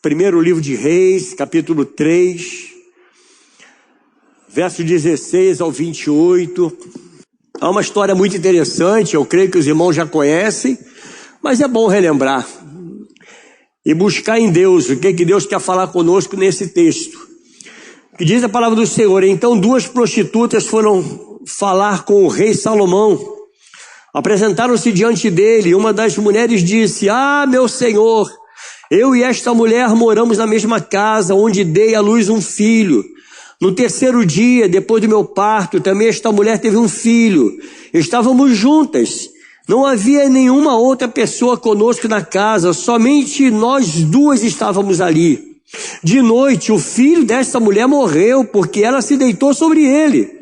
Primeiro livro de Reis, capítulo 3, verso 16 ao 28. Há uma história muito interessante, eu creio que os irmãos já conhecem, mas é bom relembrar e buscar em Deus o que Deus quer falar conosco nesse texto. Que diz a palavra do Senhor: então duas prostitutas foram falar com o rei Salomão. Apresentaram-se diante dele, e uma das mulheres disse: ah, meu senhor, eu e esta mulher moramos na mesma casa, onde dei à luz um filho. No terceiro dia, depois do meu parto, também esta mulher teve um filho. Estávamos juntas. Não havia nenhuma outra pessoa conosco na casa, somente nós duas estávamos ali. De noite, o filho desta mulher morreu, porque ela se deitou sobre ele.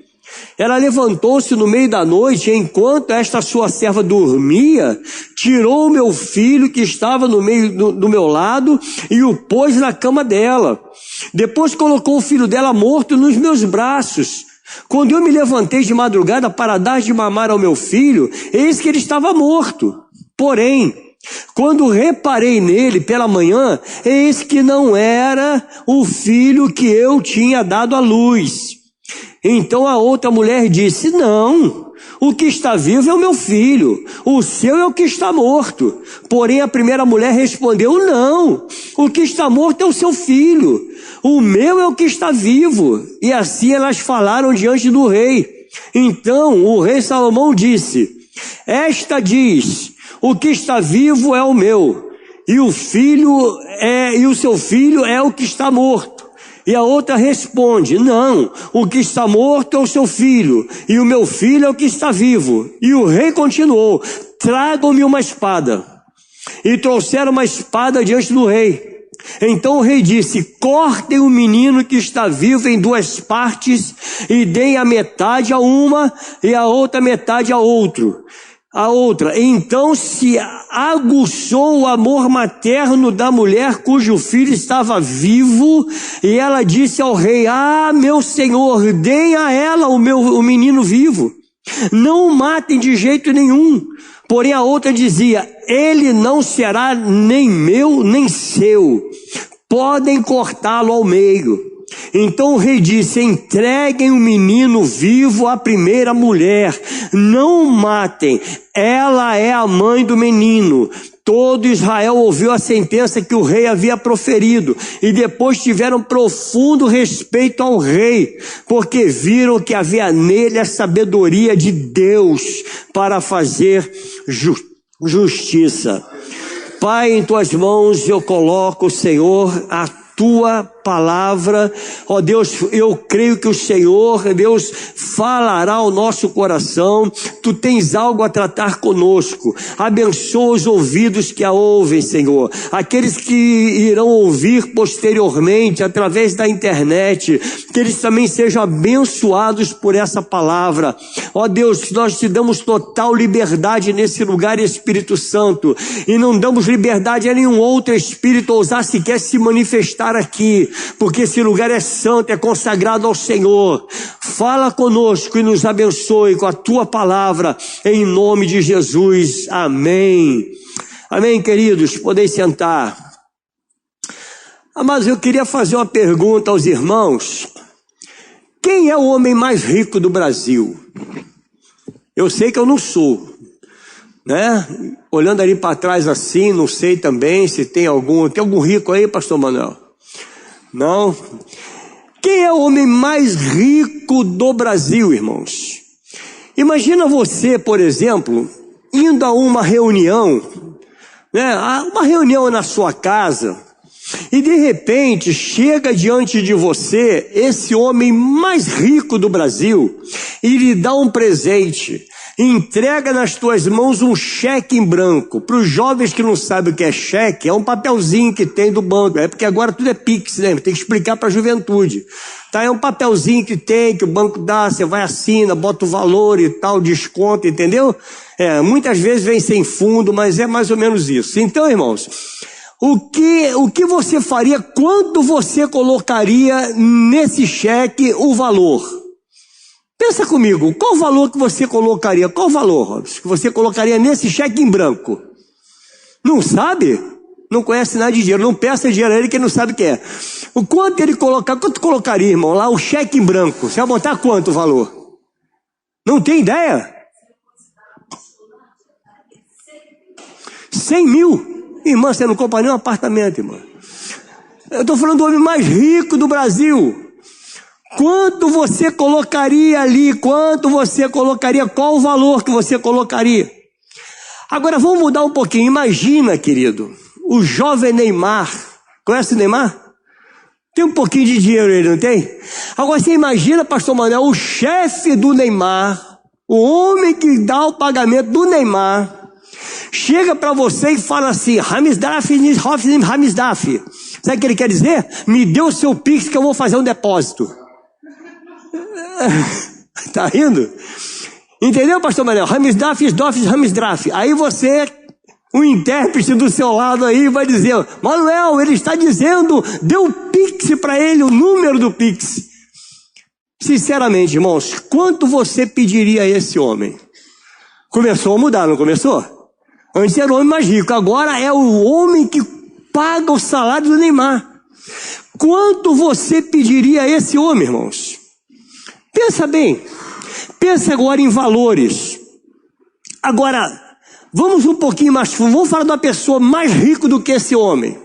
Ela levantou-se no meio da noite, enquanto esta sua serva dormia, tirou o meu filho que estava no meio do meu lado e o pôs na cama dela. Depois colocou o filho dela morto nos meus braços. Quando eu me levantei de madrugada para dar de mamar ao meu filho, eis que ele estava morto. Porém, quando reparei nele pela manhã, eis que não era o filho que eu tinha dado à luz. Então a outra mulher disse: não, o que está vivo é o meu filho, o seu é o que está morto. Porém a primeira mulher respondeu: não, o que está morto é o seu filho, o meu é o que está vivo. E assim elas falaram diante do rei. Então o rei Salomão disse: esta diz: o que está vivo é o meu, e o seu filho é o que está morto. E a outra responde: não, o que está morto é o seu filho, e o meu filho é o que está vivo. E o rei continuou: tragam-me uma espada. E trouxeram uma espada diante do rei. Então o rei disse: cortem o menino que está vivo em duas partes, e deem a metade a uma, e a outra metade a outra. Então se aguçou o amor materno da mulher cujo filho estava vivo, e ela disse ao rei: ah, meu senhor, deem a ela o menino vivo, não o matem de jeito nenhum. Porém a outra dizia: ele não será nem meu nem seu, podem cortá-lo ao meio. Então o rei disse: entreguem o menino vivo à primeira mulher, não o matem, ela é a mãe do menino. Todo Israel ouviu a sentença que o rei havia proferido, e depois tiveram profundo respeito ao rei, porque viram que havia nele a sabedoria de Deus para fazer justiça. Pai, em tuas mãos eu coloco, Senhor, a tua palavra. Ó Deus, eu creio que o Senhor, Deus, falará ao nosso coração. Tu tens algo a tratar conosco. Abençoa os ouvidos que a ouvem, Senhor. Aqueles que irão ouvir posteriormente através da internet, que eles também sejam abençoados por essa palavra. Ó Deus, nós te damos total liberdade nesse lugar, Espírito Santo, e não damos liberdade a nenhum outro espírito ousar sequer se manifestar aqui, porque esse lugar é santo, é consagrado ao Senhor. Fala conosco e nos abençoe com a tua palavra, em nome de Jesus, amém. Amém, queridos, podem sentar. Mas eu queria fazer uma pergunta aos irmãos: quem é o homem mais rico do Brasil? Eu sei que eu não sou, né? Olhando ali para trás assim, não sei também se tem algum rico aí, pastor Manuel? Não? Quem é o homem mais rico do Brasil, irmãos? Imagina você, por exemplo, indo a uma reunião, né? Uma reunião na sua casa, e de repente chega diante de você esse homem mais rico do Brasil e lhe dá um presente. Entrega nas tuas mãos um cheque em branco. Para os jovens que não sabem o que é cheque, é um papelzinho que tem do banco. É porque agora tudo é Pix, né? Tem que explicar para a juventude. Tá? É um papelzinho que tem, que o banco dá, você vai, assina, bota o valor e tal, desconto, entendeu? Muitas vezes vem sem fundo, mas é mais ou menos isso. Então, irmãos, o que você faria, quanto você colocaria nesse cheque o valor? Pensa comigo, qual o valor que você colocaria? Qual o valor, Robson, que você colocaria nesse cheque em branco? Não sabe? não conhece nada de dinheiro, não peça dinheiro a ele que ele não sabe o que é. O quanto ele colocar, quanto colocaria, irmão, lá o cheque em branco? Você vai botar quanto o valor? Não tem ideia? 100 mil. Irmã, você não compra nem um apartamento, irmão. Eu estou falando do homem mais rico do Brasil. Quanto você colocaria ali? Quanto você colocaria? Qual o valor que você colocaria? Agora vamos mudar um pouquinho. Imagina, querido, o jovem Neymar. Conhece o Neymar? Tem um pouquinho de dinheiro ele, não tem? Agora você imagina, pastor Manuel, o chefe do Neymar, o homem que dá o pagamento do Neymar, chega para você e fala assim: Hamizdaf, Hamizdaf. Sabe o que ele quer dizer? Me dê o seu Pix que eu vou fazer um depósito. Tá rindo? Entendeu, pastor Manuel? Hamizdaf, Hamizdraf. Aí você, o intérprete do seu lado aí, vai dizer: Manuel, ele está dizendo, dê o Pix para ele, o número do Pix. Sinceramente, irmãos, quanto você pediria a esse homem? Começou a mudar, não começou? Antes era o homem mais rico, agora é o homem que paga o salário do Neymar. Quanto você pediria a esse homem, irmãos? Pensa bem, pensa agora em valores. Agora, vamos um pouquinho mais fundo, vamos falar de uma pessoa mais rica do que esse homem.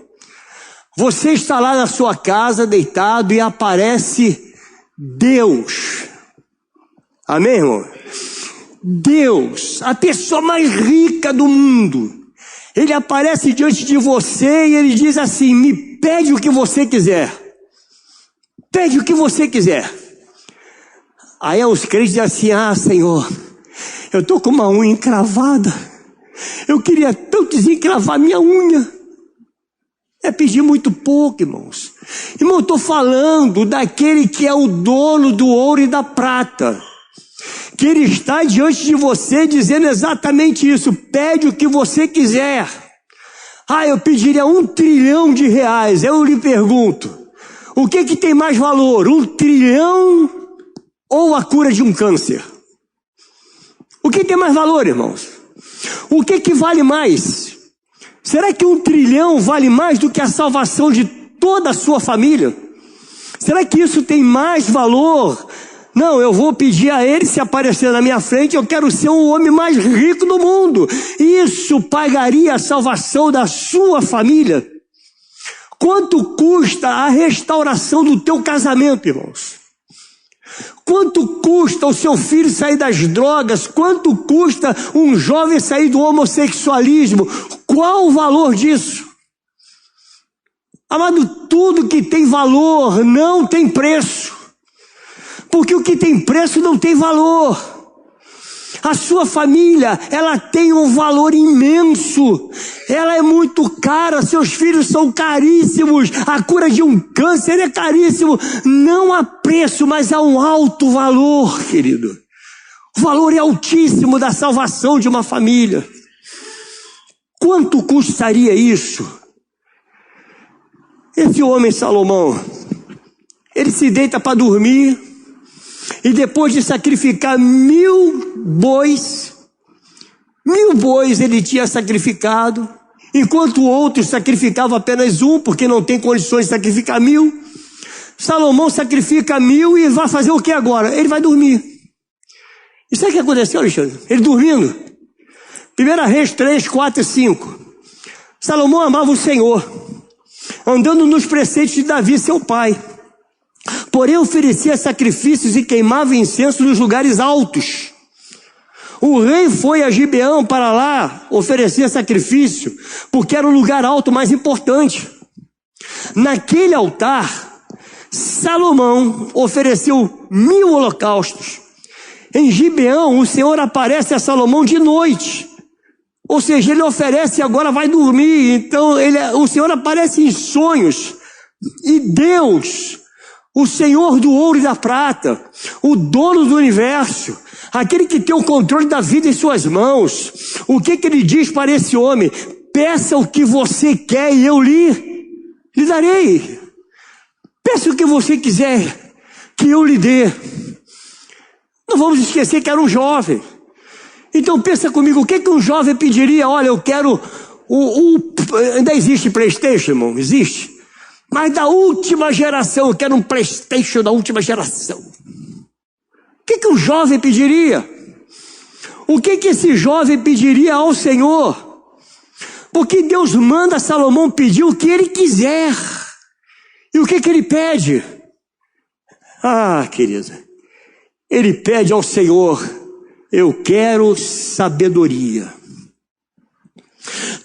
Você está lá na sua casa, deitado, e aparece Deus. Amém, irmão? Deus, a pessoa mais rica do mundo. Ele aparece diante de você e ele diz assim: me pede o que você quiser. Pede o que você quiser. Aí os crentes dizem assim: ah, Senhor, eu estou com uma unha encravada. Eu queria tanto desencravar minha unha. É pedir muito pouco, irmãos. Irmão, eu estou falando daquele que é o dono do ouro e da prata. Que ele está diante de você dizendo exatamente isso: pede o que você quiser. Ah, eu pediria 1 trilhão de reais. Eu lhe pergunto, o que tem mais valor? 1 trilhão ou a cura de um câncer? O que tem mais valor, irmãos? O que vale mais? Será que 1 trilhão vale mais do que a salvação de toda a sua família? Será que isso tem mais valor? Não, eu vou pedir a ele, se aparecer na minha frente, eu quero ser o homem mais rico do mundo. Isso pagaria a salvação da sua família? Quanto custa a restauração do teu casamento, irmãos? Quanto custa o seu filho sair das drogas? Quanto custa um jovem sair do homossexualismo? Qual o valor disso? Amado, tudo que tem valor não tem preço. Porque o que tem preço não tem valor. A sua família, ela tem um valor imenso. Ela é muito cara, seus filhos são caríssimos. A cura de um câncer é caríssimo. Não há preço, mas há um alto valor, querido. O valor é altíssimo da salvação de uma família. Quanto custaria isso? Esse homem Salomão, ele se deita para dormir, e depois de sacrificar 1000 bois, 1000 bois ele tinha sacrificado, enquanto outros sacrificavam apenas um, porque não tem condições de sacrificar 1000. Salomão sacrifica 1000 e vai fazer o que agora? Ele vai dormir. E sabe o que aconteceu, Alexandre? Ele dormindo. 1 Reis 3, 4 e 5. Salomão amava o Senhor, andando nos preceitos de Davi, seu pai. Porém oferecia sacrifícios e queimava incenso nos lugares altos. O rei foi a Gibeão para lá oferecer sacrifício, porque era o lugar alto mais importante. Naquele altar, Salomão ofereceu 1000 holocaustos. Em Gibeão, o Senhor aparece a Salomão de noite. Ou seja, ele oferece e agora vai dormir. Então o Senhor aparece em sonhos. E Deus, o Senhor do ouro e da prata, o dono do universo, aquele que tem o controle da vida em suas mãos, o que ele diz para esse homem? Peça o que você quer e eu lhe darei. Peça o que você quiser que eu lhe dê. Não vamos esquecer que era um jovem. Então pensa comigo, o que um jovem pediria? Olha, eu quero Ainda existe PlayStation, irmão? Existe? Mas da última geração, eu quero um PlayStation da última geração. O que o jovem pediria? O que esse jovem pediria ao Senhor? Porque Deus manda Salomão pedir o que ele quiser. E o que ele pede? Ah, querida, ele pede ao Senhor: eu quero sabedoria.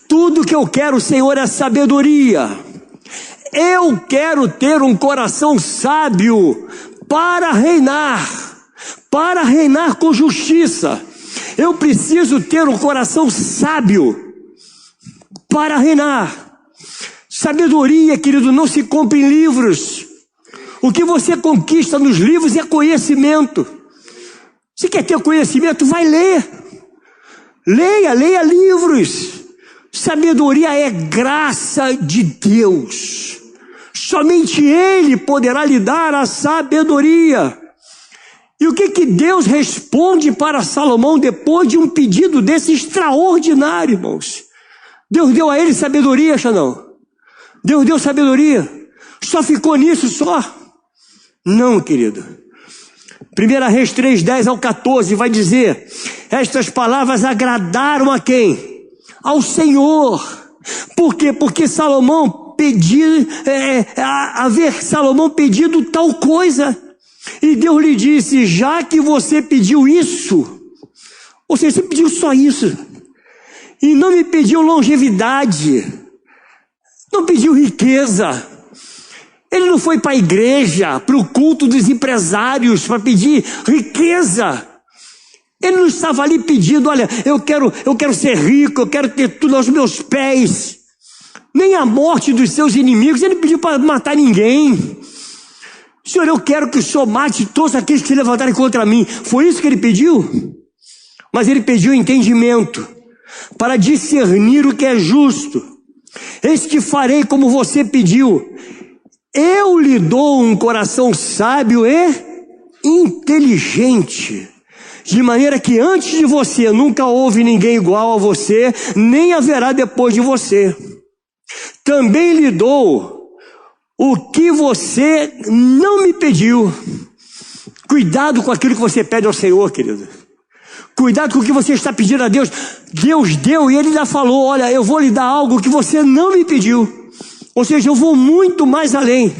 Tudo que eu quero, Senhor, é sabedoria. Eu quero ter um coração sábio para reinar com justiça. Eu preciso ter um coração sábio para reinar. Sabedoria, querido, não se compra em livros. O que você conquista nos livros é conhecimento. Se quer ter conhecimento, vai ler. Leia livros. Sabedoria é graça de Deus. Somente Ele poderá lhe dar a sabedoria. E o que Deus responde para Salomão depois de um pedido desse extraordinário, irmãos? Deus deu a ele sabedoria, Xandão? Deus deu sabedoria? Só ficou nisso só? Não, querido. 1 Reis 3, 10 ao 14 vai dizer: estas palavras agradaram a quem? Ao Senhor. Por quê? Porque Salomão Salomão pedido tal coisa. E Deus lhe disse: já que você pediu isso, ou seja, você pediu só isso, e não me pediu longevidade, não pediu riqueza. Ele não foi para a igreja, para o culto dos empresários, para pedir riqueza. Ele não estava ali pedindo: olha, eu quero ser rico, eu quero ter tudo aos meus pés. Nem a morte dos seus inimigos. Ele pediu para matar ninguém. Senhor, eu quero que o Senhor mate todos aqueles que se levantarem contra mim. Foi isso que ele pediu? Mas ele pediu entendimento para discernir o que é justo. Eis que farei como você pediu. Eu lhe dou um coração sábio e inteligente, de maneira que antes de você nunca houve ninguém igual a você, nem haverá depois de você. Também lhe dou o que você não me pediu. Cuidado com aquilo que você pede ao Senhor, querido. Cuidado com o que você está pedindo a Deus. Deus deu e Ele já falou: olha, eu vou lhe dar algo que você não me pediu. Ou seja, eu vou muito mais além.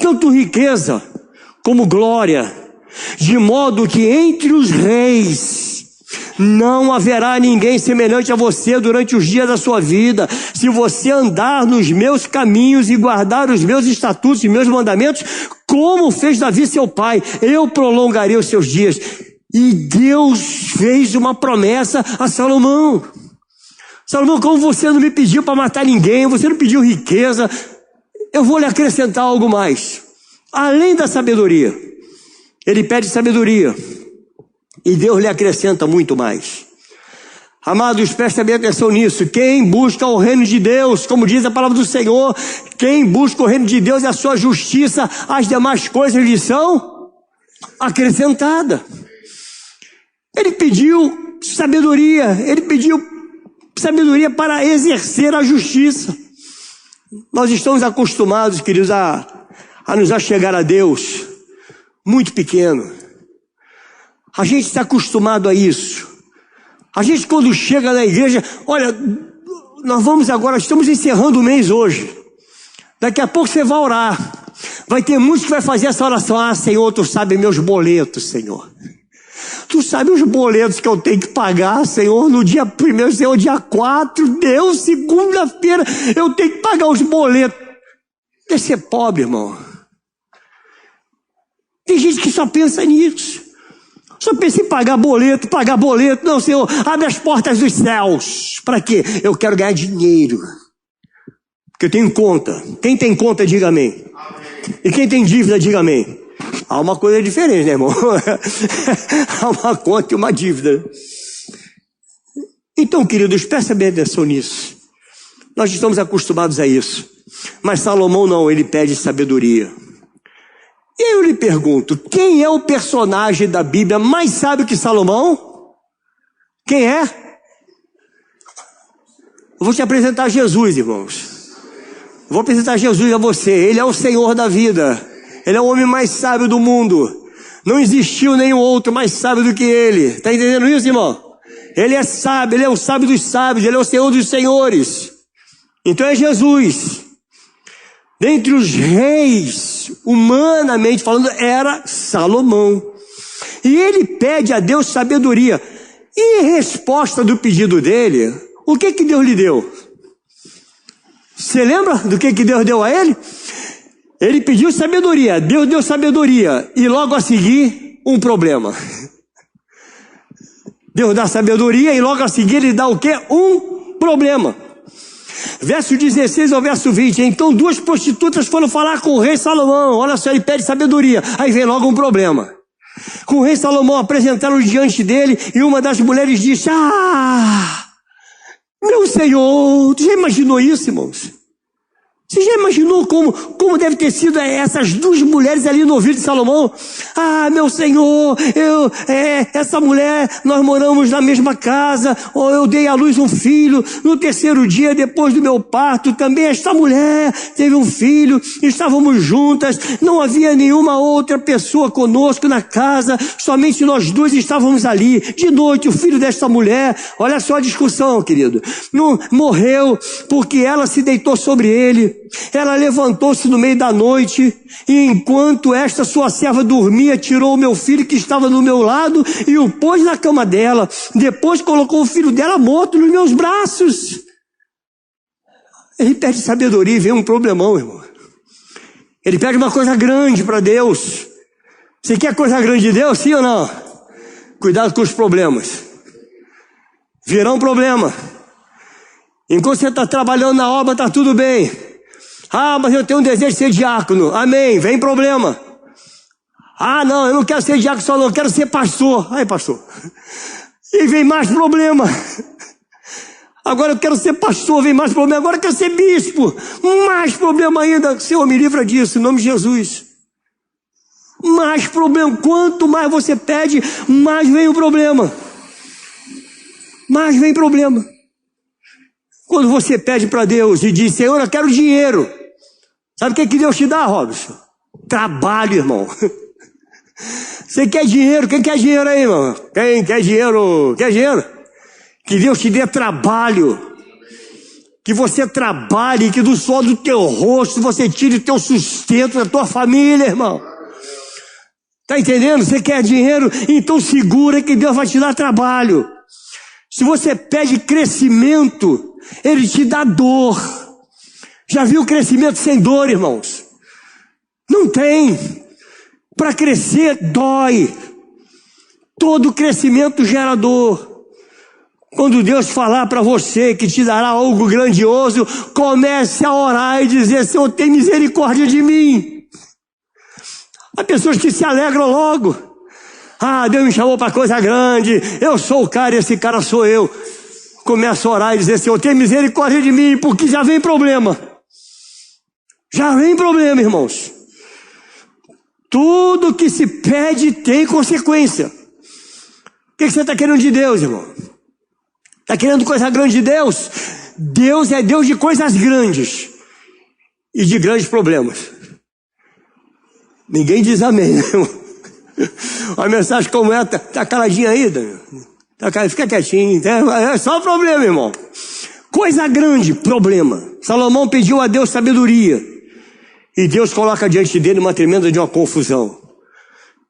Tanto riqueza como glória. De modo que entre os reis não haverá ninguém semelhante a você durante os dias da sua vida. Se você andar nos meus caminhos e guardar os meus estatutos e meus mandamentos, como fez Davi seu pai, eu prolongarei os seus dias. E Deus fez uma promessa a Salomão. Salomão, como você não me pediu para matar ninguém, você não pediu riqueza, eu vou lhe acrescentar algo mais. Além da sabedoria, ele pede sabedoria. E Deus lhe acrescenta muito mais. Amados, prestem bem atenção nisso. Quem busca o reino de Deus, como diz a palavra do Senhor, quem busca o reino de Deus e a sua justiça, as demais coisas lhe são acrescentadas. Ele pediu sabedoria, para exercer a justiça. Nós estamos acostumados, queridos, a nos achegar a Deus muito pequeno. A gente está acostumado a isso. A gente, quando chega na igreja, olha, nós vamos agora, estamos encerrando o mês hoje. Daqui a pouco você vai orar. Vai ter muitos que vai fazer essa oração: ah, Senhor, tu sabe meus boletos, Senhor. Tu sabe os boletos que eu tenho que pagar, Senhor, no dia 1º, Senhor, dia 4, Deus, segunda-feira, eu tenho que pagar os boletos. Quer ser pobre, irmão? Tem gente que só pensa nisso. Só pensa em pagar boleto. Não, Senhor, abre as portas dos céus. Para quê? Eu quero ganhar dinheiro. Porque eu tenho conta. Quem tem conta, diga amém. E quem tem dívida, diga amém. Há uma coisa diferente, né, irmão? Há uma conta e uma dívida. Então, queridos, prestem bem atenção nisso. Nós estamos acostumados a isso. Mas Salomão não, ele pede sabedoria. E eu lhe pergunto, quem é o personagem da Bíblia mais sábio que Salomão? Quem é? Eu vou te apresentar Jesus, irmãos. Vou apresentar Jesus a você. Ele é o Senhor da vida. Ele é o homem mais sábio do mundo. Não existiu nenhum outro mais sábio do que ele. Está entendendo isso, irmão? Ele é sábio, ele é o sábio dos sábios, ele é o Senhor dos senhores. Então é Jesus. Dentre os reis, humanamente falando, era Salomão. E ele pede a Deus sabedoria. E em resposta do pedido dele, o que Deus lhe deu? Você lembra do que Deus deu a ele? Ele pediu sabedoria, Deus deu sabedoria. E logo a seguir, um problema. Deus dá sabedoria e logo a seguir ele dá o quê? Um problema. Verso 16 ao verso 20. Então 2 prostitutas foram falar com o rei Salomão. Olha só, ele pede sabedoria. Aí vem logo um problema. Com o rei Salomão apresentaram diante dele e uma das mulheres disse: meu senhor, tu já imaginou isso, irmãos? Você já imaginou como deve ter sido essas 2 mulheres ali no ouvido de Salomão? Meu senhor, essa mulher, nós moramos na mesma casa, eu dei à luz um filho, no 3º dia depois do meu parto, também esta mulher teve um filho, estávamos juntas, não havia nenhuma outra pessoa conosco na casa, somente nós 2 estávamos ali. De noite, o filho desta mulher, olha só a discussão, querido, não morreu porque ela se deitou sobre ele. Ela levantou-se no meio da noite e enquanto esta sua serva dormia, tirou o meu filho que estava do meu lado e o pôs na cama dela. Depois colocou o filho dela morto nos meus braços. Ele pede sabedoria e vem um problemão, irmão. Ele pede uma coisa grande para Deus. Você quer coisa grande de Deus, sim ou não? Cuidado com os problemas. Virá um problema. Enquanto você está trabalhando na obra, está tudo bem. Mas eu tenho um desejo de ser diácono. Amém, vem problema. Não, eu não quero ser diácono só não, eu quero ser pastor. Aí, pastor. E vem mais problema. Agora eu quero ser pastor, vem mais problema. Agora eu quero ser bispo. Mais problema ainda. Senhor, me livra disso, em nome de Jesus. Mais problema. Quanto mais você pede, mais vem o problema. Mais vem problema. Quando você pede para Deus e diz: Senhor, eu quero dinheiro. Sabe o que Deus te dá, Robson? Trabalho, irmão. Você quer dinheiro? Quem quer dinheiro aí, irmão? Quem quer dinheiro? Quer dinheiro? Que Deus te dê trabalho. Que você trabalhe, que do suor do teu rosto você tire o teu sustento da tua família, irmão. Tá entendendo? Você quer dinheiro? Então segura que Deus vai te dar trabalho. Se você pede crescimento, Ele te dá dor. Já viu crescimento sem dor, irmãos? Não tem. Para crescer, dói. Todo crescimento gera dor. Quando Deus falar para você que te dará algo grandioso, comece a orar e dizer: Senhor, tem misericórdia de mim. Há pessoas que se alegram logo. Deus me chamou para coisa grande, eu sou o cara e esse cara sou eu. Começa a orar e dizer: Senhor, tem misericórdia de mim, porque já vem problema. Já vem problema, irmãos. Tudo que se pede tem consequência. O que você está querendo de Deus, irmão? Está querendo coisa grande de Deus? Deus é Deus de coisas grandes e de grandes problemas. Ninguém diz amém, né, irmão? Uma mensagem como essa, tá caladinha aí, Daniel? Fica quietinho, é só problema, irmão. Coisa grande, problema. Salomão pediu a Deus sabedoria. E Deus coloca diante dele uma tremenda de uma confusão.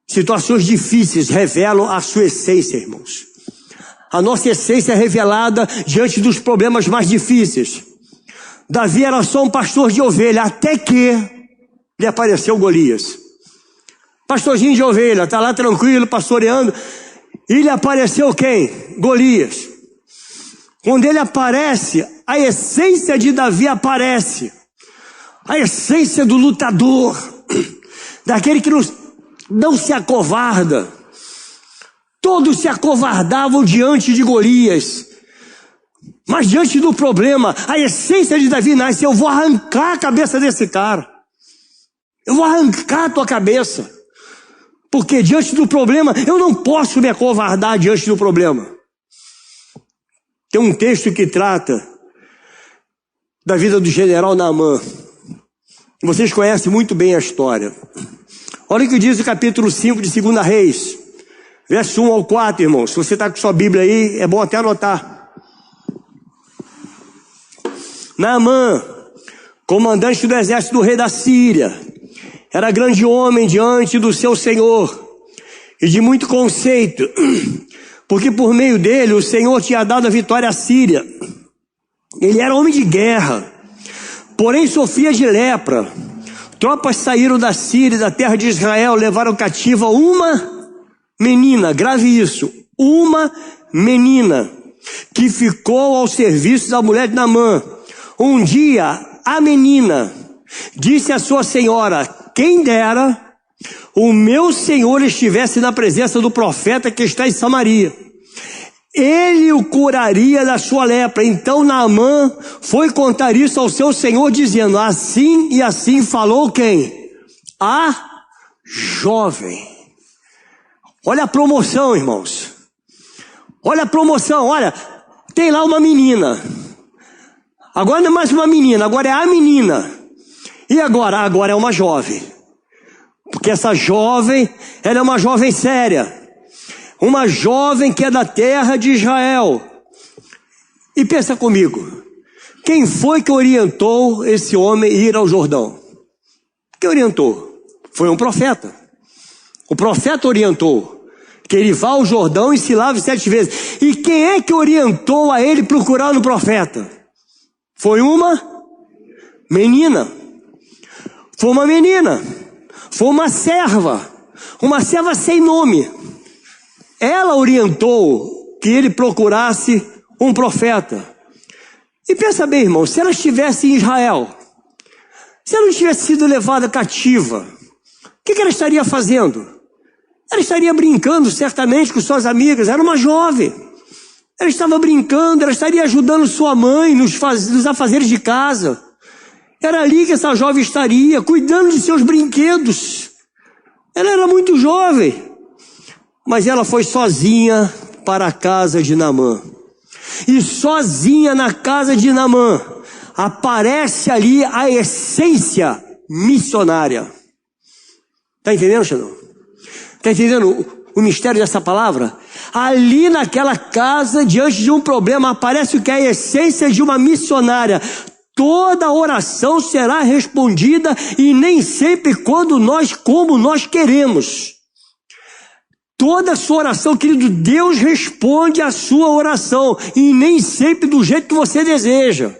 Situações difíceis revelam a sua essência, irmãos. A nossa essência é revelada diante dos problemas mais difíceis. Davi era só um pastor de ovelha, até que lhe apareceu Golias. Pastorzinho de ovelha, está lá tranquilo, pastoreando. E lhe apareceu quem? Golias. Quando ele aparece, a essência de Davi aparece. A essência do lutador, daquele que não se acovarda. Todos se acovardavam diante de Golias. Mas diante do problema, a essência de Davi nasce: eu vou arrancar a cabeça desse cara. Eu vou arrancar a tua cabeça. Porque diante do problema, eu não posso me acovardar diante do problema. Tem um texto que trata da vida do general Naamã. Vocês conhecem muito bem a história. Olha o que diz o capítulo 5 de 2 Reis, verso 1 ao 4, irmão. Se você está com sua Bíblia aí, é bom até anotar. Naamã, comandante do exército do rei da Síria, era grande homem diante do seu Senhor e de muito conceito, porque por meio dele o Senhor tinha dado a vitória à Síria. Ele era homem de guerra, porém sofria de lepra. Tropas saíram da Síria e da terra de Israel, levaram cativa uma menina, grave isso, uma menina, que ficou ao serviço da mulher de Naamã. Um dia, a menina disse à sua senhora: quem dera o meu senhor estivesse na presença do profeta que está em Samaria. Ele o curaria da sua lepra. Então Naamã foi contar isso ao seu senhor, dizendo: assim e assim falou quem? A jovem. Olha a promoção, irmãos. Olha a promoção, olha. Tem lá uma menina. Agora não é mais uma menina, agora é a menina. E agora? Agora é uma jovem. Porque essa jovem, ela é uma jovem séria. Uma jovem que é da terra de Israel. E pensa comigo, quem foi que orientou esse homem a ir ao Jordão? Quem orientou? Foi um profeta. O profeta orientou que ele vá ao Jordão e se lave 7 vezes. E quem é que orientou a ele procurar no profeta? Foi uma menina. Foi uma menina. Foi uma serva sem nome. Ela orientou que ele procurasse um profeta. E pensa bem, irmão, se ela estivesse em Israel, se ela não tivesse sido levada cativa, o que ela estaria fazendo? Ela estaria brincando certamente com suas amigas, era uma jovem. Ela estava brincando, ela estaria ajudando sua mãe nos afazeres de casa. Era ali que essa jovem estaria, cuidando de seus brinquedos. Ela era muito jovem. Mas ela foi sozinha para a casa de Naamã. E sozinha na casa de Naamã, aparece ali a essência missionária. Está entendendo, Xandão? Está entendendo o mistério dessa palavra? Ali naquela casa, diante de um problema, aparece o que é a essência de uma missionária. Toda oração será respondida e nem sempre como nós queremos. Toda a sua oração, querido, Deus responde a sua oração e nem sempre do jeito que você deseja.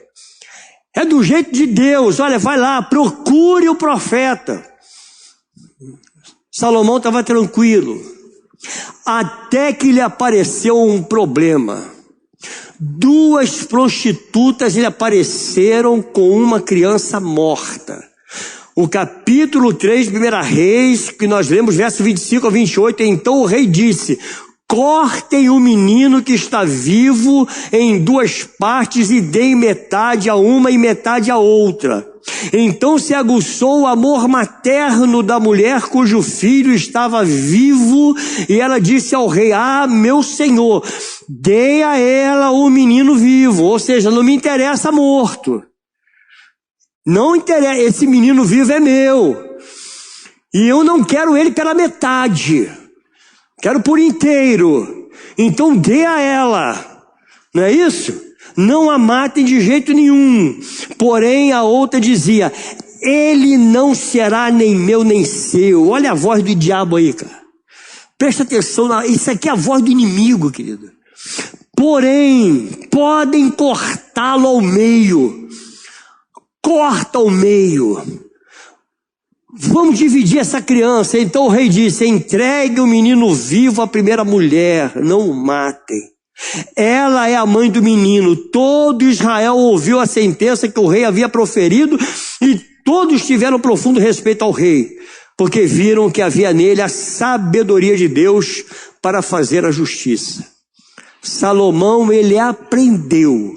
É do jeito de Deus. Olha, vai lá, procure o profeta. Salomão estava tranquilo, até que lhe apareceu um problema. 2 prostitutas lhe apareceram com uma criança morta. O capítulo 3 de 1 Reis, que nós lemos, verso 25 a 28, então o rei disse: cortem o menino que está vivo em 2 partes e deem metade a uma e metade a outra. Então se aguçou o amor materno da mulher cujo filho estava vivo, e ela disse ao rei: ah, meu senhor, dê a ela o menino vivo, ou seja, não me interessa morto. Não interessa, esse menino vivo é meu. E eu não quero ele pela metade. Quero por inteiro. Então dê a ela. Não é isso? Não a matem de jeito nenhum. Porém a outra dizia: ele não será nem meu nem seu. Olha a voz do diabo aí, cara. Presta atenção, isso aqui é a voz do inimigo, querido. Porém, podem cortá-lo ao meio. Corta ao meio. Vamos dividir essa criança. Então o rei disse: entregue o menino vivo à primeira mulher, não o matem. Ela é a mãe do menino. Todo Israel ouviu a sentença que o rei havia proferido e todos tiveram profundo respeito ao rei, porque viram que havia nele a sabedoria de Deus para fazer a justiça. Salomão, ele aprendeu.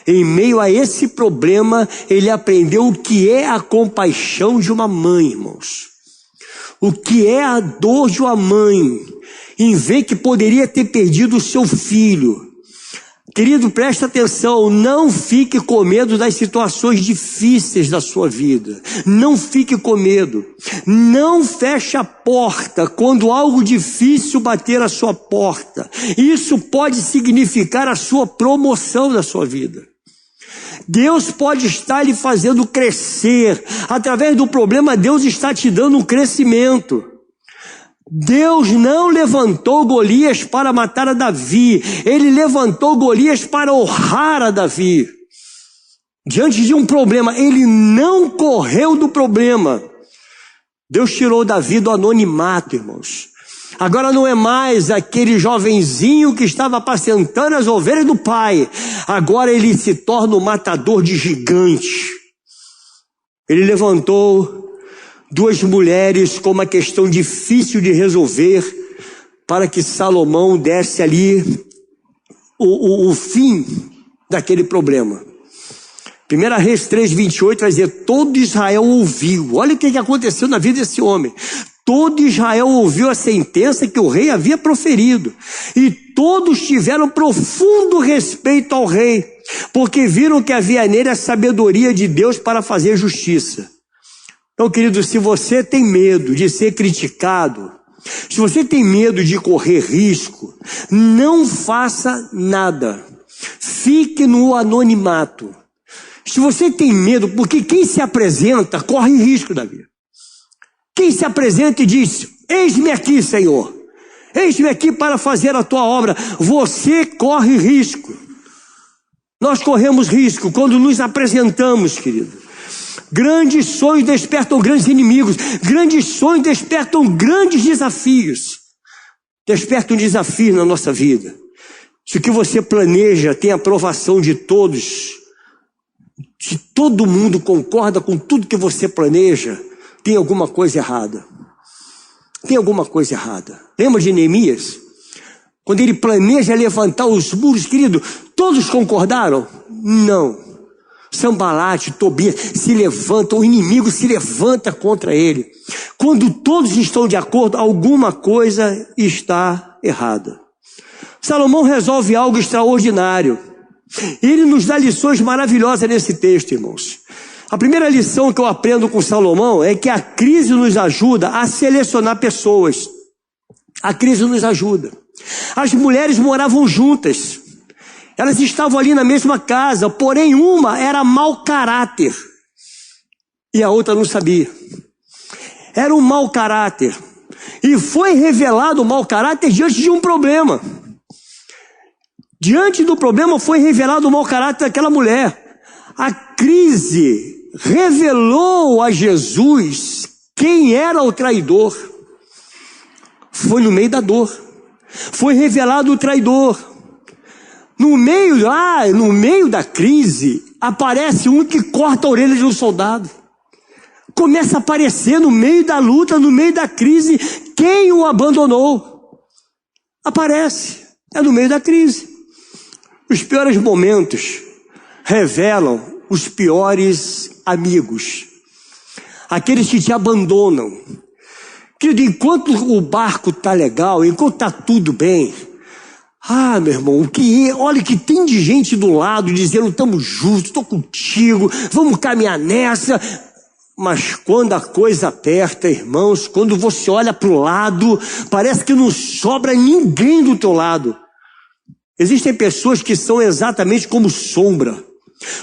Em meio a esse problema, ele aprendeu o que é a compaixão de uma mãe, irmãos. O que é a dor de uma mãe, em ver que poderia ter perdido o seu filho. Querido, presta atenção, não fique com medo das situações difíceis da sua vida. Não fique com medo. Não feche a porta quando algo difícil bater a sua porta. Isso pode significar a sua promoção na sua vida. Deus pode estar lhe fazendo crescer. Através do problema, Deus está te dando um crescimento. Deus não levantou Golias para matar a Davi. Ele levantou Golias para honrar a Davi. Diante de um problema, ele não correu do problema. Deus tirou Davi do anonimato, irmãos. Agora não é mais aquele jovenzinho que estava apacentando as ovelhas do pai. Agora ele se torna um matador de gigantes. Ele levantou duas mulheres com uma questão difícil de resolver, para que Salomão desse ali o fim daquele problema. 1 Reis 3:28 vai dizer, todo Israel ouviu. Olha o que aconteceu na vida desse homem. Todo Israel ouviu a sentença que o rei havia proferido, e todos tiveram profundo respeito ao rei, porque viram que havia nele a sabedoria de Deus para fazer justiça. Então, querido, se você tem medo de ser criticado, se você tem medo de correr risco, não faça nada. Fique no anonimato. Se você tem medo, porque quem se apresenta corre risco da vida. Quem se apresenta e diz, eis-me aqui, Senhor. Eis-me aqui para fazer a tua obra. Você corre risco. Nós corremos risco quando nos apresentamos, querido. Grandes sonhos despertam grandes inimigos. Grandes sonhos despertam grandes desafios. Despertam desafios na nossa vida. Se o que você planeja tem aprovação de todos, se todo mundo concorda com tudo que você planeja, tem alguma coisa errada. Tem alguma coisa errada. Lembra de Neemias? Quando ele planeja levantar os muros, querido, todos concordaram? Não. Sanbalate, Tobias se levantam, o inimigo se levanta contra ele. Quando todos estão de acordo, alguma coisa está errada. Salomão resolve algo extraordinário. Ele nos dá lições maravilhosas nesse texto, irmãos. A primeira lição que eu aprendo com Salomão é que a crise nos ajuda a selecionar pessoas. A crise nos ajuda. As mulheres moravam juntas. Elas estavam ali na mesma casa, porém uma era mau caráter e a outra não sabia. Era um mau caráter. E foi revelado o mau caráter diante de um problema. Diante do problema foi revelado o mau caráter daquela mulher. A crise revelou a Jesus quem era o traidor. Foi no meio da dor. Foi revelado o traidor. No meio da crise, aparece um que corta a orelha de um soldado. Começa a aparecer no meio da luta, no meio da crise, quem o abandonou. Aparece, é no meio da crise. Os piores momentos revelam os piores amigos. Aqueles que te abandonam. Querido, enquanto o barco está legal, enquanto está tudo bem, meu irmão, olha que tem de gente do lado dizendo, estamos juntos, estou contigo, vamos caminhar nessa. Mas quando a coisa aperta, irmãos, quando você olha para o lado, parece que não sobra ninguém do teu lado. Existem pessoas que são exatamente como sombra.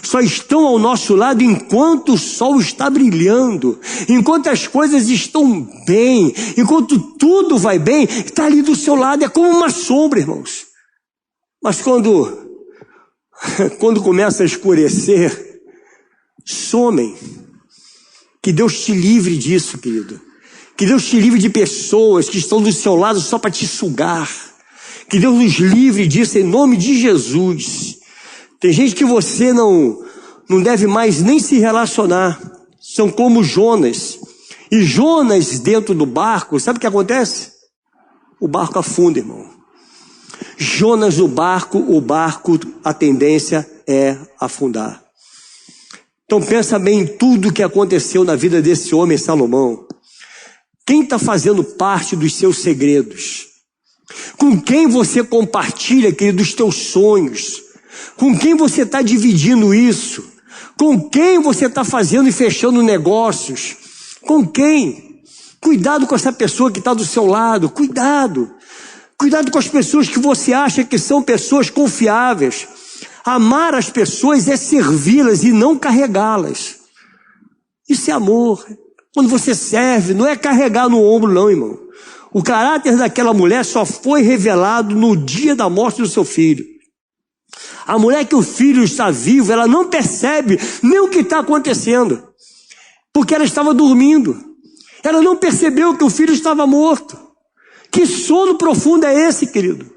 Só estão ao nosso lado enquanto o sol está brilhando, enquanto as coisas estão bem, enquanto tudo vai bem, está ali do seu lado, é como uma sombra, irmãos. Mas quando começa a escurecer, somem. Que Deus te livre disso, querido. Que Deus te livre de pessoas que estão do seu lado só para te sugar. Que Deus nos livre disso em nome de Jesus. Tem gente que você não deve mais nem se relacionar. São como Jonas. E Jonas dentro do barco, sabe o que acontece? O barco afunda, irmão. Jonas no barco, o barco, a tendência é afundar. Então pensa bem em tudo que aconteceu na vida desse homem Salomão. Quem está fazendo parte dos seus segredos? Com quem você compartilha, querido, dos teus sonhos? Com quem você está dividindo isso? Com quem você está fazendo e fechando negócios? Com quem? Cuidado com essa pessoa que está do seu lado, cuidado. Cuidado com as pessoas que você acha que são pessoas confiáveis. Amar as pessoas é servi-las e não carregá-las. Isso é amor. Quando você serve, não é carregar no ombro não, irmão. O caráter daquela mulher só foi revelado no dia da morte do seu filho. A mulher que o filho está vivo, ela não percebe nem o que está acontecendo. Porque ela estava dormindo. Ela não percebeu que o filho estava morto. Que sono profundo é esse, querido?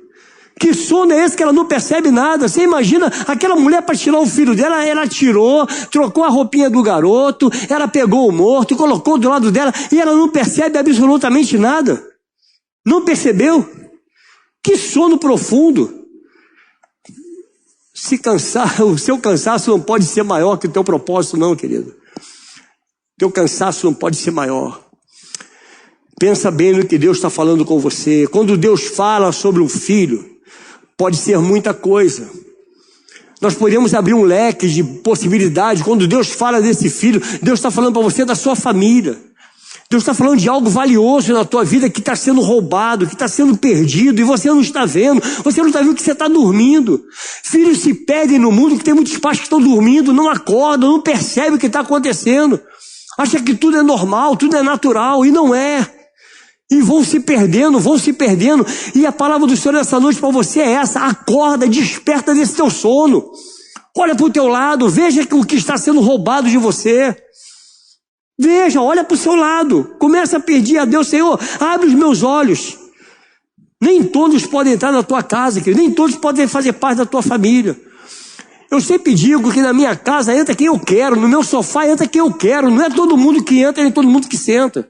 Que sono é esse que ela não percebe nada? Você imagina aquela mulher para tirar o filho dela, ela tirou, trocou a roupinha do garoto, ela pegou o morto, colocou do lado dela e ela não percebe absolutamente nada. Não percebeu? Que sono profundo. Se cansar, o seu cansaço não pode ser maior que o teu propósito não, querido. Teu cansaço não pode ser maior. Pensa bem no que Deus está falando com você. Quando Deus fala sobre um filho, pode ser muita coisa. Nós podemos abrir um leque de possibilidades. Quando Deus fala desse filho, Deus está falando para você da sua família. Deus está falando de algo valioso na tua vida que está sendo roubado, que está sendo perdido, e você não está vendo. Você não está vendo que você está dormindo. Filhos se perdem no mundo, que tem muitos pais que estão dormindo, não acordam, não percebem o que está acontecendo. Acha que tudo é normal, tudo é natural, e não é. E vão se perdendo. E a palavra do Senhor nessa noite para você é essa: acorda, desperta desse teu sono. Olha para o teu lado, veja o que está sendo roubado de você. Veja, olha para o seu lado. Começa a pedir a Deus: Senhor, abre os meus olhos. Nem todos podem entrar na tua casa, querido. Nem todos podem fazer parte da tua família. Eu sempre digo que na minha casa entra quem eu quero, no meu sofá entra quem eu quero. Não é todo mundo que entra, nem todo mundo que senta.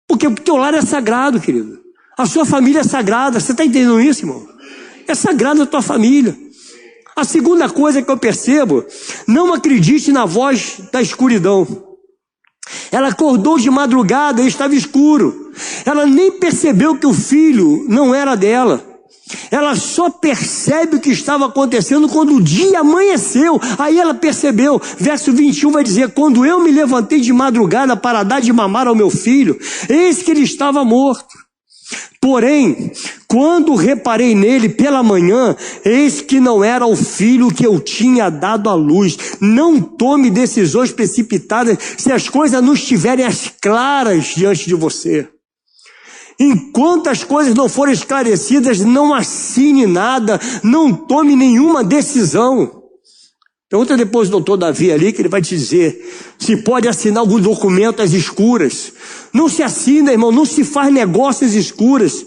Porque o teu lar é sagrado, querido. A sua família é sagrada. Você está entendendo isso, irmão? É sagrado a tua família. A segunda coisa que eu percebo: não acredite na voz da escuridão. Ela acordou de madrugada e estava escuro. Ela nem percebeu que o filho não era dela. Ela só percebe o que estava acontecendo quando o dia amanheceu. Aí ela percebeu. Verso 21 vai dizer: quando eu me levantei de madrugada para dar de mamar ao meu filho, eis que ele estava morto. Porém, quando reparei nele pela manhã, eis que não era o filho que eu tinha dado à luz. Não tome decisões precipitadas se as coisas não estiverem às claras diante de você. Enquanto as coisas não forem esclarecidas, não assine nada, não tome nenhuma decisão. Pergunta depois o doutor Davi ali, que ele vai te dizer se pode assinar algum documento às escuras. Não se assina, irmão, não se faz negócios às escuras.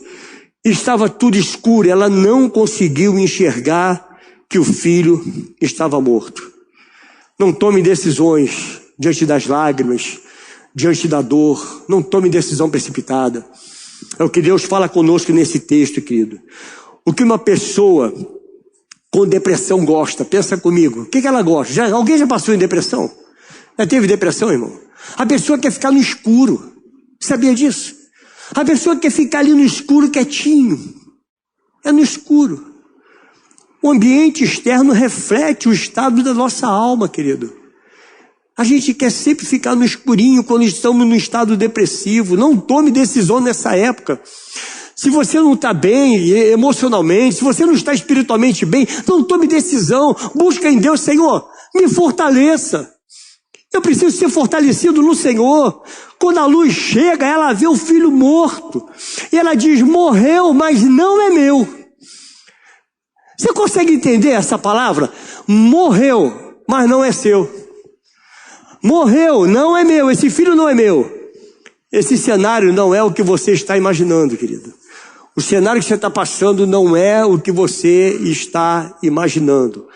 Estava tudo escuro, ela não conseguiu enxergar que o filho estava morto. Não tome decisões diante das lágrimas, diante da dor. Não tome decisão precipitada. É o que Deus fala conosco nesse texto, querido. O que uma pessoa com depressão gosta, pensa comigo. O que ela gosta? Alguém já passou em depressão? Já teve depressão, irmão? A pessoa quer ficar no escuro. Sabia disso? A pessoa quer ficar ali no escuro quietinho. É no escuro. O ambiente externo reflete o estado da nossa alma, querido. A gente quer sempre ficar no escurinho quando estamos no estado depressivo. Não tome decisão nessa época. Se você não está bem emocionalmente, se você não está espiritualmente bem, não tome decisão. Busca em Deus: Senhor, me fortaleça. Eu preciso ser fortalecido no Senhor. Quando a luz chega, ela vê o filho morto. E ela diz: morreu, mas não é meu. Você consegue entender essa palavra? Morreu, mas não é seu. Morreu, não é meu, esse filho não é meu. Esse cenário não é o que você está imaginando, querido. O cenário que você está passando não é o que você está imaginando.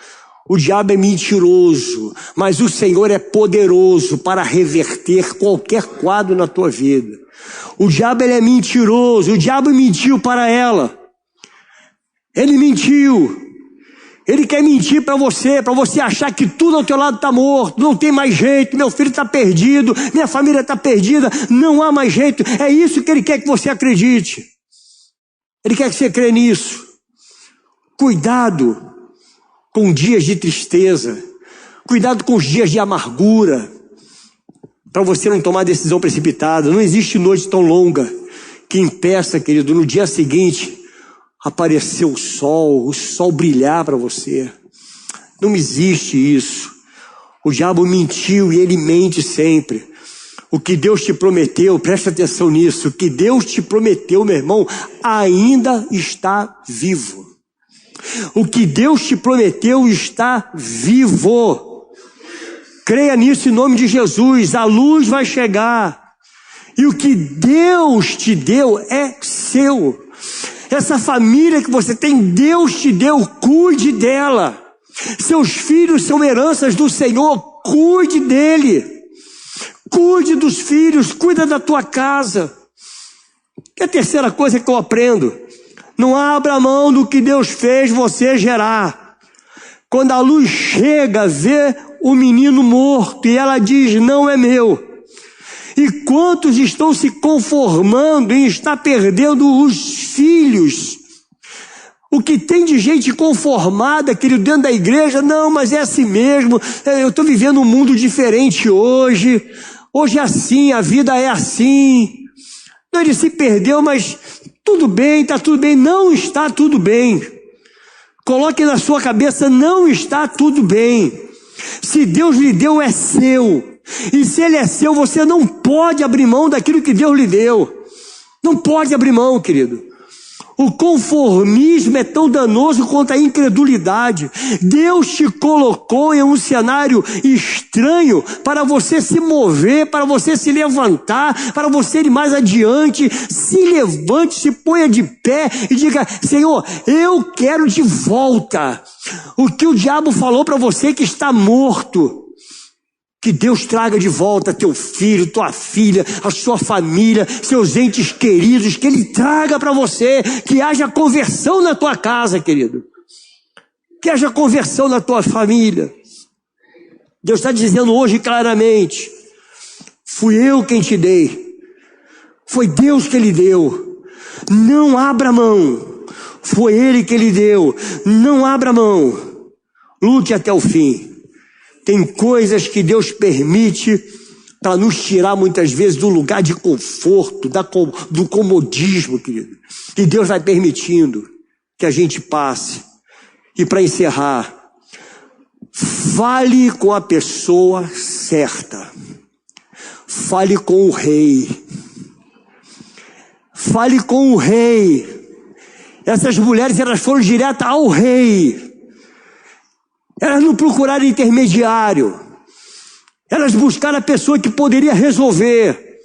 O diabo é mentiroso, mas o Senhor é poderoso para reverter qualquer quadro na tua vida. O diabo ele é mentiroso, o diabo mentiu para ela. Ele mentiu. Ele quer mentir para você achar que tudo ao teu lado está morto, não tem mais jeito, meu filho está perdido, minha família está perdida, não há mais jeito. É isso que ele quer que você acredite. Ele quer que você crê nisso. Cuidado com dias de tristeza. Cuidado com os dias de amargura, para você não tomar decisão precipitada. Não existe noite tão longa que impeça, querido, no dia seguinte aparecer o sol brilhar para você. Não existe isso. O diabo mentiu e ele mente sempre. O que Deus te prometeu, preste atenção nisso, o que Deus te prometeu, meu irmão, ainda está vivo. O que Deus te prometeu está vivo. Creia nisso em nome de Jesus. A luz vai chegar. E o que Deus te deu é seu. Essa família que você tem, Deus te deu, cuide dela. Seus filhos são heranças do Senhor, cuide dele. Cuide dos filhos, cuida da tua casa. E a terceira coisa que eu aprendo: não abra mão do que Deus fez você gerar. Quando a luz chega, vê o menino morto e ela diz, não é meu. E quantos estão se conformando em estar perdendo os filhos? O que tem de gente conformada, querido, dentro da igreja, não, mas é assim mesmo, eu estou vivendo um mundo diferente hoje é assim, a vida é assim. Não, ele se perdeu, mas tudo bem, está tudo bem. Não está tudo bem. Coloque na sua cabeça, não está tudo bem. Se Deus lhe deu, é seu. E se ele é seu, você não pode abrir mão daquilo que Deus lhe deu. Não pode abrir mão, querido. O conformismo é tão danoso quanto a incredulidade. Deus te colocou em um cenário estranho para você se mover, para você se levantar, para você ir mais adiante. Se levante, se ponha de pé e diga, Senhor, eu quero de volta o que o diabo falou para você que está morto. Que Deus traga de volta teu filho, tua filha, a sua família, seus entes queridos, que Ele traga para você, que haja conversão na tua casa, querido. Que haja conversão na tua família. Deus está dizendo hoje claramente, fui eu quem te dei, foi Deus que lhe deu, não abra mão, foi Ele que lhe deu, não abra mão, lute até o fim. Tem coisas que Deus permite para nos tirar muitas vezes do lugar de conforto, do comodismo, querido. E Deus vai permitindo que a gente passe. E para encerrar, fale com a pessoa certa. Fale com o rei. Fale com o rei. Essas mulheres, elas foram direto ao rei. Elas não procuraram intermediário. Elas buscaram a pessoa que poderia resolver.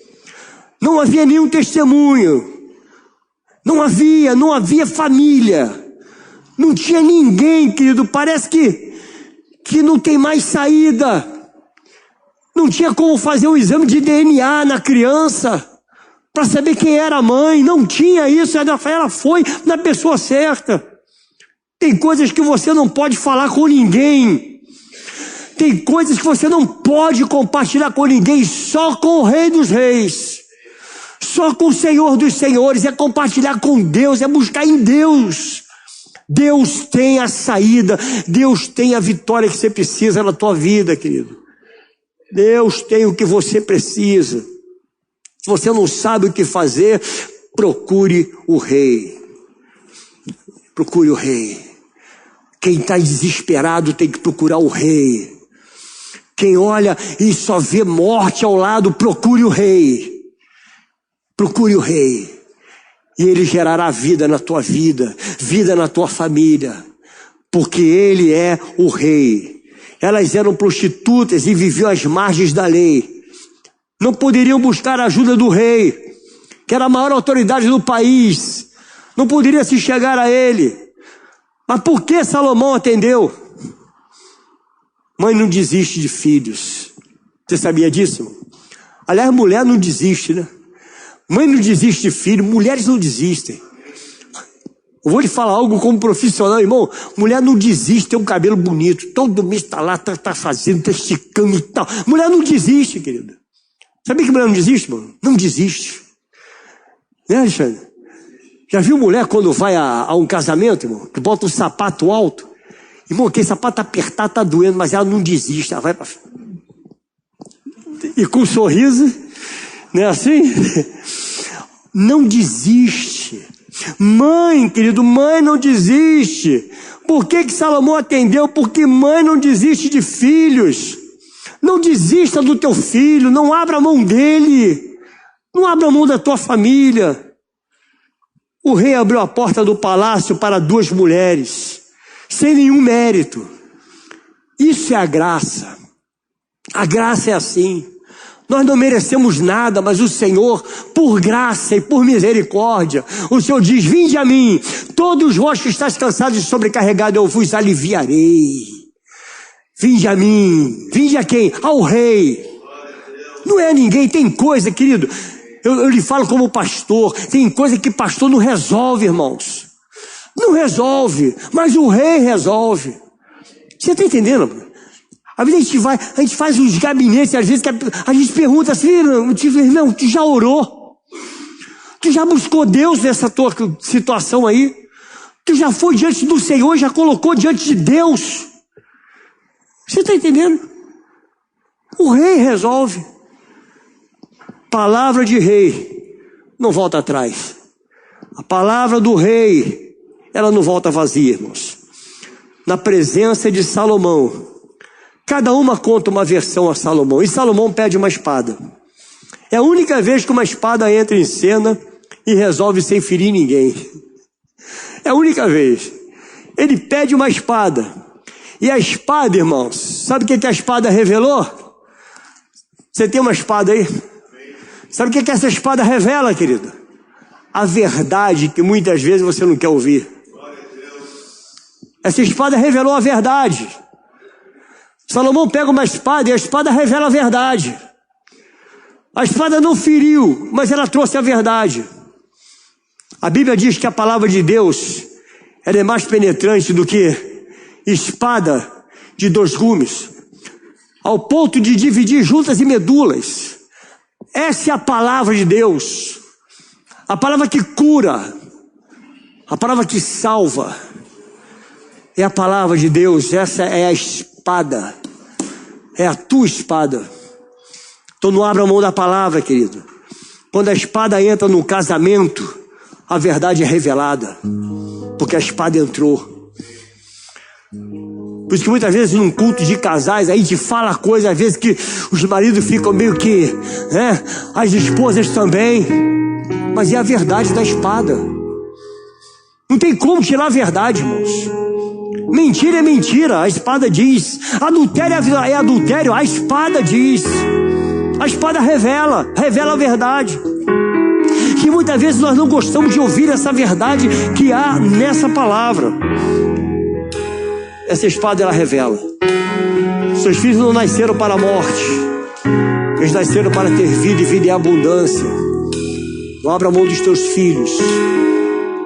Não havia nenhum testemunho. Não havia família. Não tinha ninguém, querido. Parece que não tem mais saída. Não tinha como fazer um exame de DNA na criança para saber quem era a mãe. Não tinha isso. Ela foi na pessoa certa. Tem coisas que você não pode falar com ninguém. Tem coisas que você não pode compartilhar com ninguém, só com o Rei dos Reis. Só com o Senhor dos Senhores. É compartilhar com Deus, é buscar em Deus. Deus tem a saída, Deus tem a vitória que você precisa na tua vida, querido. Deus tem o que você precisa. Se você não sabe o que fazer, procure o Rei. Procure o Rei. Quem está desesperado tem que procurar o Rei. Quem olha e só vê morte ao lado, procure o Rei. Procure o Rei. E Ele gerará vida na tua vida, vida na tua família. Porque Ele é o Rei. Elas eram prostitutas e viviam às margens da lei. Não poderiam buscar a ajuda do Rei, que era a maior autoridade do país. Não poderia se chegar a Ele. Mas por que Salomão atendeu? Mãe não desiste de filhos. Você sabia disso? Aliás, mulher não desiste, né? Mãe não desiste de filho, mulheres não desistem. Eu vou lhe falar algo como profissional, irmão. Mulher não desiste, tem um cabelo bonito. Todo mês está lá, está fazendo, está esticando e tal. Mulher não desiste, querida. Sabia que mulher não desiste, mano? Não desiste. Né, Alexandre? Já viu mulher quando vai a um casamento, irmão? Que bota um sapato alto Irmão, aquele sapato apertado tá doendo, mas ela não desiste, ela vai para frente. E com um sorriso, não é assim? Não desiste. Mãe, querido, mãe não desiste. Por que Salomão atendeu? Porque mãe não desiste de filhos. Não desista do teu filho, não abra mão dele. Não abra mão da tua família. O rei abriu a porta do palácio para 2 mulheres, sem nenhum mérito. Isso é a graça. A graça é assim. Nós não merecemos nada, mas o Senhor, por graça e por misericórdia, o Senhor diz: vinde a mim, todos vós que estáis cansados e sobrecarregados, eu vos aliviarei. Vinde a mim. Vinde a quem? Ao rei. Não é ninguém. Tem coisa, querido, eu lhe falo como pastor, tem coisa que pastor não resolve, irmãos. Não resolve, mas o rei resolve. Você está entendendo? Às vezes a gente faz uns gabinetes, às vezes que a gente pergunta assim: irmão, tu já orou? Tu já buscou Deus nessa tua situação aí? Tu já foi diante do Senhor, já colocou diante de Deus? Você está entendendo? O rei resolve. Palavra de rei não volta atrás. A palavra do rei, ela não volta vazia, irmãos. Na presença de Salomão, cada uma conta uma versão a Salomão. E Salomão pede uma espada. É a única vez que uma espada entra em cena e resolve sem ferir ninguém. É a única vez. Ele pede uma espada. E a espada, irmãos, sabe o que a espada revelou? Você tem uma espada aí? Sabe o que essa espada revela, querido? A verdade que muitas vezes você não quer ouvir. Essa espada revelou a verdade. Salomão pega uma espada e a espada revela a verdade. A espada não feriu, mas ela trouxe a verdade. A Bíblia diz que a palavra de Deus, ela é mais penetrante do que espada de 2 gumes, ao ponto de dividir juntas e medulas. Essa é a palavra de Deus. A palavra que cura, a palavra que salva. É a palavra de Deus. Essa é a espada. É a tua espada. Então não abra mão da palavra, querido. Quando a espada entra no casamento, a verdade é revelada. Porque a espada entrou. Por isso que muitas vezes num culto de casais, a gente fala coisas, às vezes que os maridos ficam meio que, né? As esposas também. Mas é a verdade da espada. Não tem como tirar a verdade, irmãos. Mentira é mentira, a espada diz. Adultério é adultério, a espada diz. A espada revela a verdade. Que muitas vezes nós não gostamos de ouvir essa verdade que há nessa palavra. Essa espada, ela revela. Seus filhos não nasceram para a morte. Eles nasceram para ter vida e vida em abundância. Não abra mão dos teus filhos.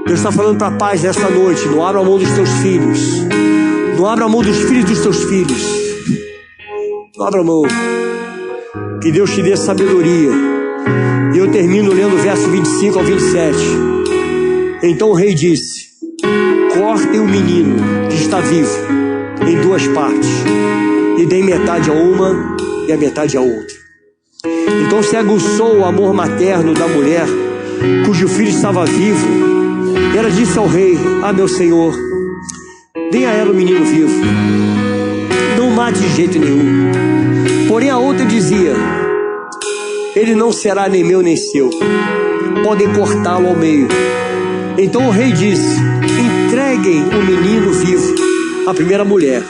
Deus está falando para a paz nessa noite. Não abra mão dos teus filhos. Não abra mão dos filhos dos teus filhos. Não abra mão. Que Deus te dê sabedoria. E eu termino lendo o verso 25 ao 27. Então o rei disse: cortem o menino que está vivo em 2 partes, e deem metade a uma e a metade a outra. Então se aguçou o amor materno da mulher, cujo filho estava vivo. E ela disse ao rei: ah, meu senhor, deem a ela o menino vivo, não mate de jeito nenhum. Porém a outra dizia: ele não será nem meu nem seu, podem cortá-lo ao meio. Então o rei disse: entreguem o menino vivo à primeira mulher,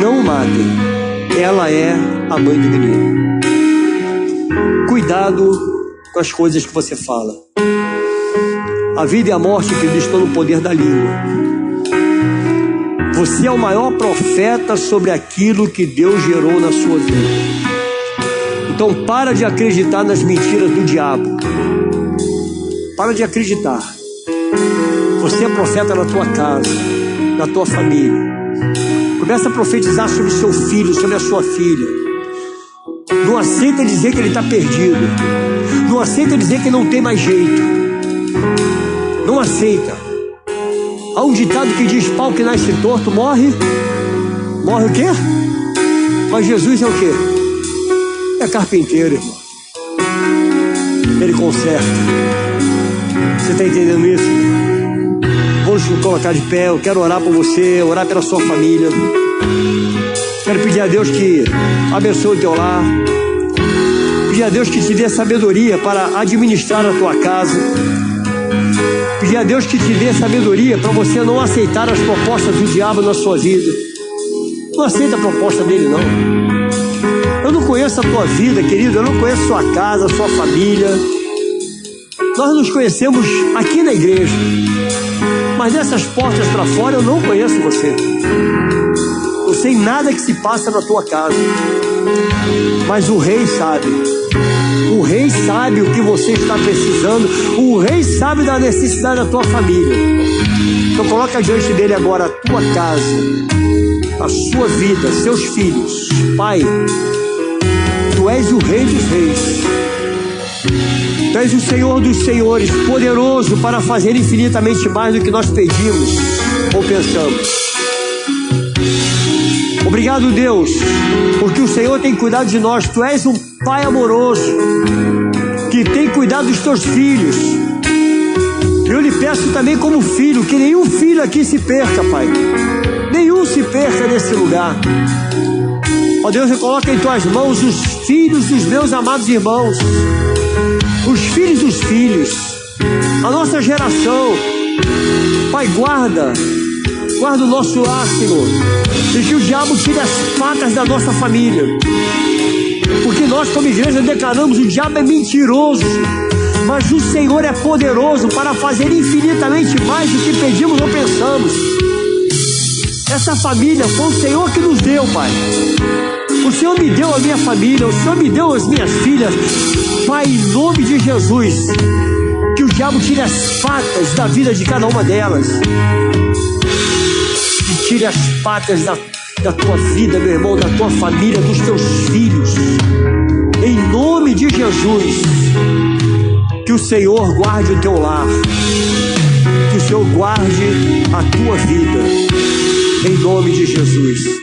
não o matem, ela é a mãe do menino. Cuidado com as coisas que você fala. A vida e a morte, que estão no poder da língua. Você é o maior profeta sobre aquilo que Deus gerou na sua vida. Então para de acreditar nas mentiras do diabo. Para de acreditar. Você é profeta na tua casa, na tua família. Começa a profetizar sobre o seu filho, sobre a sua filha. Não aceita dizer que ele está perdido. Não aceita dizer que não tem mais jeito. Não aceita. Há um ditado que diz: pau que nasce torto morre. Morre o quê? Mas Jesus é o quê? É carpinteiro, irmão. Ele conserta. Você está entendendo isso? Vamos nos colocar de pé. Eu quero orar por você, orar pela sua família. Quero pedir a Deus que abençoe o teu lar. Pedir a Deus que te dê sabedoria para administrar a tua casa. Pedir a Deus que te dê sabedoria para você não aceitar as propostas do diabo na sua vida. Não aceita a proposta dele, não. Eu não conheço a tua vida, querido. Eu não conheço a sua casa, a sua família. Nós nos conhecemos aqui na igreja. Mas dessas portas para fora eu não conheço você. Não sei nada que se passa na tua casa. Mas o rei sabe. O rei sabe o que você está precisando. O rei sabe da necessidade da tua família. Então coloca diante dele agora a tua casa, a sua vida, seus filhos. Pai, Tu és o Rei dos Reis. Tu és o Senhor dos Senhores, poderoso para fazer infinitamente mais do que nós pedimos ou pensamos. Obrigado, Deus, porque o Senhor tem cuidado de nós. Tu és um Pai amoroso, que tem cuidado dos teus filhos. Eu lhe peço também como filho, que nenhum filho aqui se perca, Pai. Nenhum se perca nesse lugar. Ó Deus, eu coloco em tuas mãos os filhos dos meus amados irmãos, os filhos dos filhos, a nossa geração. Pai, guarda o nosso lar, Senhor, e que o diabo tire as patas da nossa família, porque nós como igreja declaramos: o diabo é mentiroso, mas o Senhor é poderoso para fazer infinitamente mais do que pedimos ou pensamos. Essa família foi o Senhor que nos deu, Pai. O Senhor me deu a minha família, o Senhor me deu as minhas filhas. Pai, em nome de Jesus, que o diabo tire as patas da vida de cada uma delas. Que tire as patas da tua vida, meu irmão, da tua família, dos teus filhos. Em nome de Jesus, que o Senhor guarde o teu lar. Que o Senhor guarde a tua vida. Em nome de Jesus.